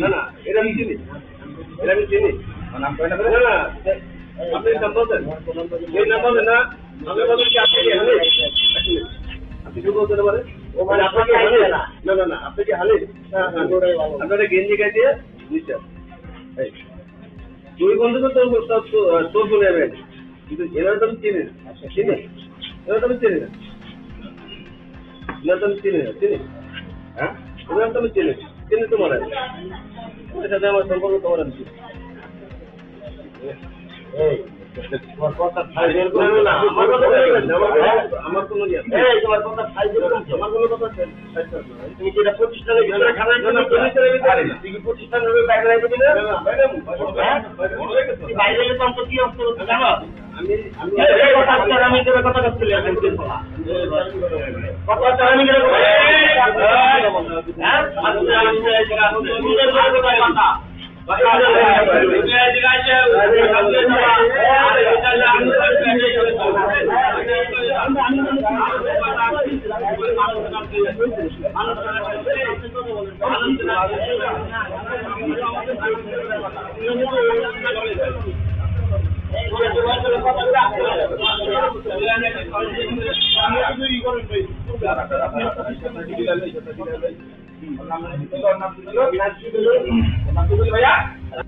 না না এটা আমি চিনি, এটা আমি চিনি। না না আপনি নাম্বার দেন, এই নাম্বার দেন না, আমি বলছি কি আপনি কি হালে আপনি কি বলতে পারেন? ও মানে আপনাকে হালে না না না আপনি কি হালে আপনারা গেঞ্জি গাইতে নিচে এই দুই বন্ধু তো তোর বলে যাবেন, কিন্তু এনারা তো আমি চিনি না, চিনি এনারা তো আমি চিনি না, এনারা তো আমি চিনি না, চিনি হ্যাঁ এনারা তো আমি চিনি, চিনি তোমার ওর সাথে আমার সম্পর্ক তোমার আমি চিনি। আমার কোনো তোমার কথা আমার কোনো কথা তুমি যেটা প্রতিষ্ঠানের ভিতরে খাবেন প্রতিষ্ঠানের বাইরে রাখবি না বাইরে গেলে তো কি অবস্থা হচ্ছে জানো? আমি কথা করছিলি ভাইয়া